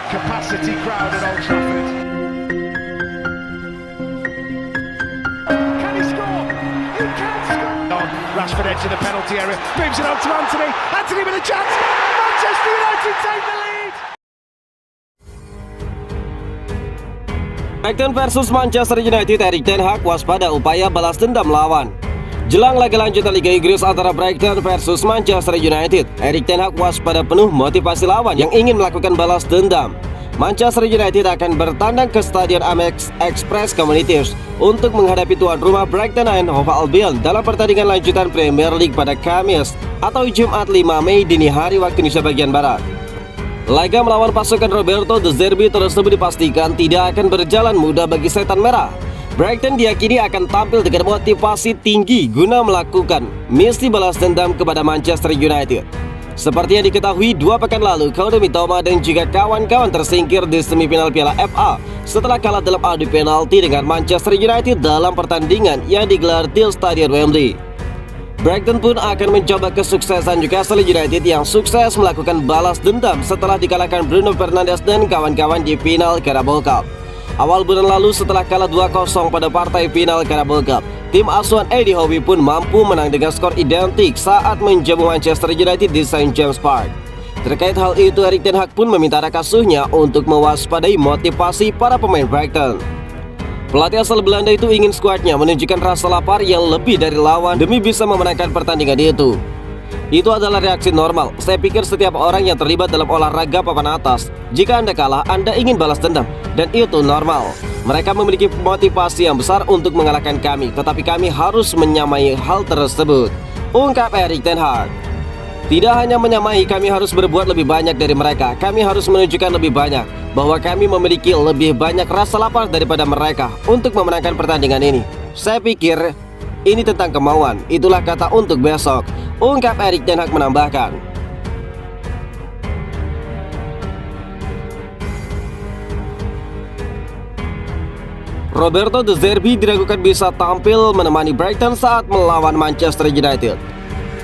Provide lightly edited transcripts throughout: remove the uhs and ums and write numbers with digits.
capacity crowd at Old Trafford. Can he score? He can score! Rashford edge of the penalty area, moves it on to Anthony. Anthony with a chance. Manchester United take the lead. Brighton versus Manchester United. Erik ten Hag waspada upaya balas dendam lawan. Jelang laga lanjutan Liga Inggris antara Brighton versus Manchester United, Erik ten Hag waspada penuh motivasi lawan yang ingin melakukan balas dendam. Manchester United akan bertandang ke Stadion Amex Express Communities untuk menghadapi tuan rumah Brighton and Hove Albion dalam pertandingan lanjutan Premier League pada Kamis atau Jumat 5 Mei dini hari waktu Indonesia bagian Barat. Laga melawan pasukan Roberto De Zerbi tersebut dipastikan tidak akan berjalan mudah bagi Setan Merah. Brighton diyakini akan tampil dengan motivasi tinggi guna melakukan misi balas dendam kepada Manchester United. Seperti yang diketahui 2 pekan lalu, Kolo Mitoma dan juga kawan-kawan tersingkir di semifinal Piala FA setelah kalah dalam adu penalti dengan Manchester United dalam pertandingan yang digelar di Stadion Wembley. Brighton pun akan mencoba kesuksesan Newcastle United yang sukses melakukan balas dendam setelah dikalahkan Bruno Fernandes dan kawan-kawan di final Carabao Cup. Awal bulan lalu setelah kalah 2-0 pada partai final Carabao Cup, tim asuhan Eddie Howe pun mampu menang dengan skor identik saat menjamu Manchester United di St. James Park. Terkait hal itu, Erik ten Hag pun meminta anak asuhnya untuk mewaspadai motivasi para pemain Brighton. Pelatih asal Belanda itu ingin skuadnya menunjukkan rasa lapar yang lebih dari lawan demi bisa memenangkan pertandingan itu. Itu adalah reaksi normal. Saya pikir setiap orang yang terlibat dalam olahraga papan atas, jika Anda kalah, Anda ingin balas dendam, dan itu normal. Mereka memiliki motivasi yang besar untuk mengalahkan kami, tetapi kami harus menyamai hal tersebut, ungkap Erik ten Hag. Tidak hanya menyamai, kami harus berbuat lebih banyak dari mereka. Kami harus menunjukkan lebih banyak bahwa kami memiliki lebih banyak rasa lapar daripada mereka untuk memenangkan pertandingan ini. Saya pikir ini tentang kemauan. Itulah kata untuk besok, ungkap Erik ten Hag menambahkan. Roberto De Zerbi diragukan bisa tampil menemani Brighton saat melawan Manchester United.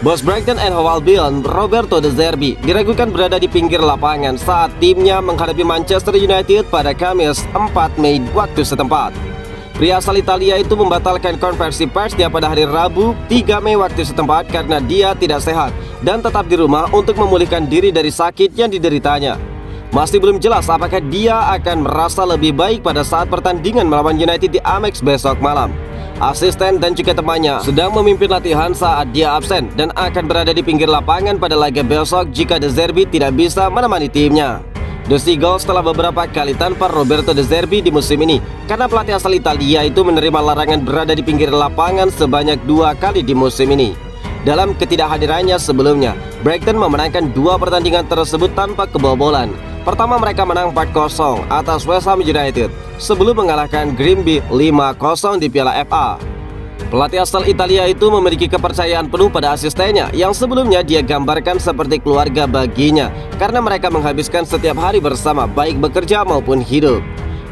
Bos Brighton and Hove Albion, Roberto De Zerbi, diragukan berada di pinggir lapangan saat timnya menghadapi Manchester United pada Kamis 4 Mei waktu setempat. Pria asal Italia itu membatalkan konversi persnya pada hari Rabu 3 Mei waktu setempat karena dia tidak sehat dan tetap di rumah untuk memulihkan diri dari sakit yang dideritanya. Masih belum jelas apakah dia akan merasa lebih baik pada saat pertandingan melawan United di Amex besok malam. Asisten dan juga temannya sedang memimpin latihan saat dia absen dan akan berada di pinggir lapangan pada laga besok jika De Zerbi tidak bisa menemani timnya. The Seagulls telah beberapa kali tanpa Roberto De Zerbi di musim ini karena pelatih asal Italia itu menerima larangan berada di pinggir lapangan sebanyak 2 kali di musim ini. Dalam ketidakhadirannya sebelumnya, Brighton memenangkan 2 pertandingan tersebut tanpa kebobolan. Pertama, mereka menang 4-0 atas West Ham United sebelum mengalahkan Grimby 5-0 di Piala FA. Pelatih asal Italia itu memiliki kepercayaan penuh pada asistennya yang sebelumnya dia gambarkan seperti keluarga baginya karena mereka menghabiskan setiap hari bersama baik bekerja maupun hidup.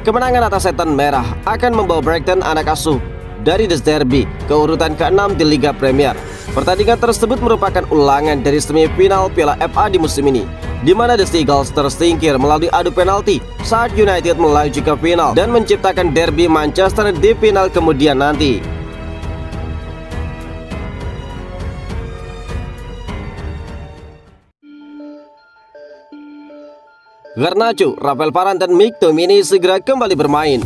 Kemenangan atas Setan Merah akan membawa Brighton anak asuh dari De Zerbi ke urutan ke-6 di Liga Premier. Pertandingan tersebut merupakan ulangan dari semifinal Piala FA di musim ini, di mana The Seagulls tersingkir melalui adu penalti saat United melaju ke final dan menciptakan derby Manchester di final kemudian nanti. Garnacho, Rafael Varane dan McTominay segera kembali bermain.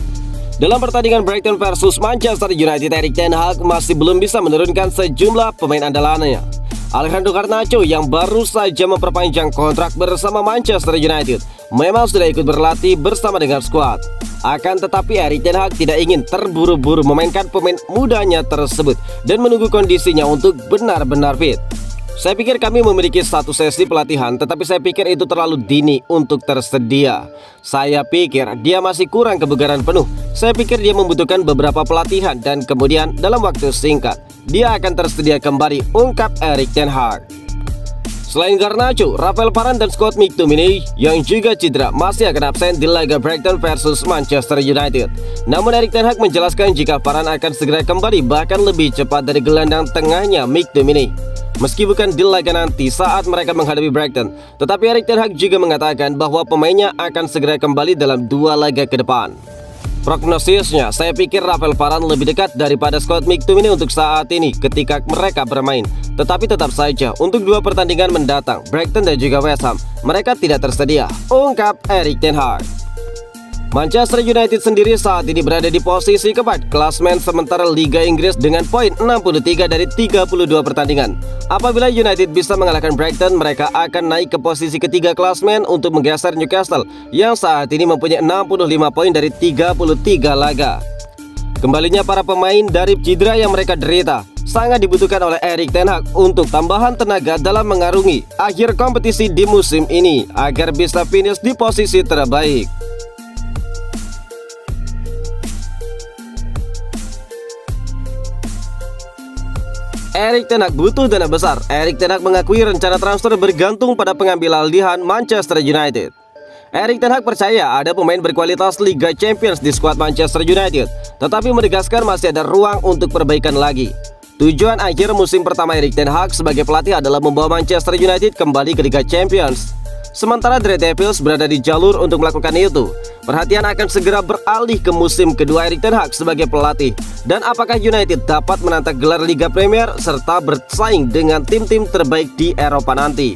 Dalam pertandingan Brighton versus Manchester United, Erik ten Hag masih belum bisa menurunkan sejumlah pemain andalannya. Alejandro Garnacho yang baru saja memperpanjang kontrak bersama Manchester United memang sudah ikut berlatih bersama dengan skuad. Akan tetapi Erik ten Hag tidak ingin terburu-buru memainkan pemain mudanya tersebut dan menunggu kondisinya untuk benar-benar fit. Saya pikir kami memiliki 1 sesi pelatihan, tetapi saya pikir itu terlalu dini untuk tersedia. Saya pikir dia masih kurang kebugaran penuh. Saya pikir dia membutuhkan beberapa pelatihan dan kemudian dalam waktu singkat dia akan tersedia kembali, ungkap Erik ten Hag. Selain Garnacho, Rafael Varane dan Scott McTominay yang juga cedera masih akan absen di laga Brighton versus Manchester United. Namun Erik ten Hag menjelaskan jika Varane akan segera kembali bahkan lebih cepat dari gelandang tengahnya McTominay. meski bukan di laga nanti saat mereka menghadapi Brighton. Tetapi Erik ten Hag juga mengatakan bahwa pemainnya akan segera kembali dalam 2 laga ke depan. Prognosisnya, saya pikir Rafael Varane lebih dekat daripada Scott McTominay untuk saat ini ketika mereka bermain. Tetapi tetap saja, untuk 2 pertandingan mendatang, Brighton dan juga West Ham, mereka tidak tersedia, ungkap Erik ten Hag. Manchester United sendiri saat ini berada di posisi keempat klasmen sementara Liga Inggris dengan poin 63 dari 32 pertandingan. Apabila United bisa mengalahkan Brighton, mereka akan naik ke posisi ketiga klasmen untuk menggeser Newcastle yang saat ini mempunyai 65 poin dari 33 laga. Kembalinya para pemain dari cedera yang mereka derita sangat dibutuhkan oleh Erik ten Hag untuk tambahan tenaga dalam mengarungi akhir kompetisi di musim ini agar bisa finish di posisi terbaik. Erik ten Hag butuh dana besar. Erik ten Hag mengakui rencana transfer bergantung pada pengambil alihan Manchester United. Erik ten Hag percaya ada pemain berkualitas Liga Champions di skuad Manchester United, tetapi menegaskan masih ada ruang untuk perbaikan lagi. Tujuan akhir musim pertama Erik ten Hag sebagai pelatih adalah membawa Manchester United kembali ke Liga Champions. Sementara The Red Devils berada di jalur untuk melakukan itu. Perhatian akan segera beralih ke musim kedua Erik ten Hag sebagai pelatih. Dan apakah United dapat menantang gelar Liga Premier serta bersaing dengan tim-tim terbaik di Eropa nanti.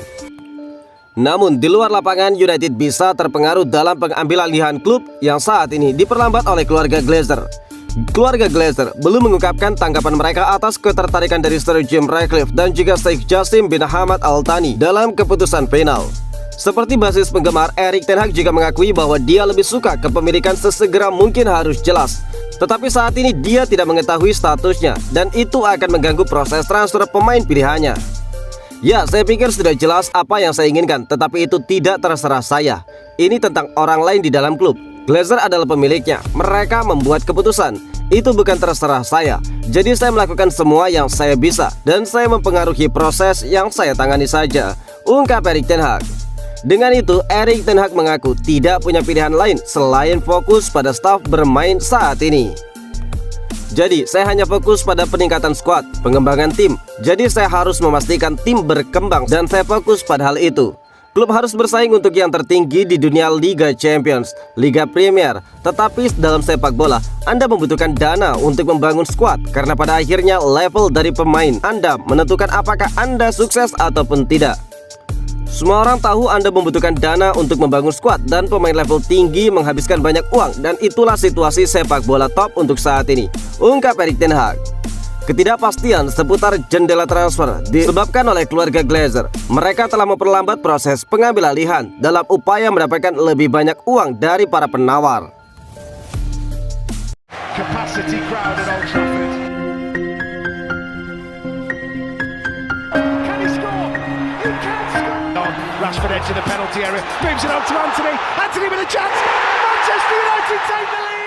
Namun di luar lapangan, United bisa terpengaruh dalam pengambil alihan klub yang saat ini diperlambat oleh keluarga Glazer. Keluarga Glazer belum mengungkapkan tanggapan mereka atas ketertarikan dari Sir Jim Ratcliffe dan juga Sheikh Jassim bin Hamad Al Thani dalam keputusan final. Seperti basis penggemar, Erik ten Hag juga mengakui bahwa dia lebih suka kepemilikan sesegera mungkin harus jelas. Tetapi saat ini dia tidak mengetahui statusnya dan itu akan mengganggu proses transfer pemain pilihannya. Ya, saya pikir sudah jelas apa yang saya inginkan, tetapi itu tidak terserah saya. Ini tentang orang lain di dalam klub. Glazer adalah pemiliknya, mereka membuat keputusan. Itu bukan terserah saya. Jadi saya melakukan semua yang saya bisa dan saya mempengaruhi proses yang saya tangani saja, ungkap Erik ten Hag. Dengan itu, Erik ten Hag mengaku tidak punya pilihan lain selain fokus pada staf bermain saat ini. Jadi, saya hanya fokus pada peningkatan skuad, pengembangan tim. Jadi, saya harus memastikan tim berkembang dan saya fokus pada hal itu. Klub harus bersaing untuk yang tertinggi di dunia Liga Champions, Liga Premier. Tetapi dalam sepak bola, Anda membutuhkan dana untuk membangun skuad karena pada akhirnya level dari pemain Anda menentukan apakah Anda sukses ataupun tidak. Semua orang tahu Anda membutuhkan dana untuk membangun skuad dan pemain level tinggi menghabiskan banyak uang dan itulah situasi sepak bola top untuk saat ini, ungkap Erik ten Hag. Ketidakpastian seputar jendela transfer disebabkan oleh keluarga Glazer. Mereka telah memperlambat proses pengambil alihan dalam upaya mendapatkan lebih banyak uang dari para penawar. Capacity crowd at Old Trafford. Can he score? He can score. Rashford edge of the penalty area, moves it on to Anthony. Anthony with a chance. Manchester United take the lead.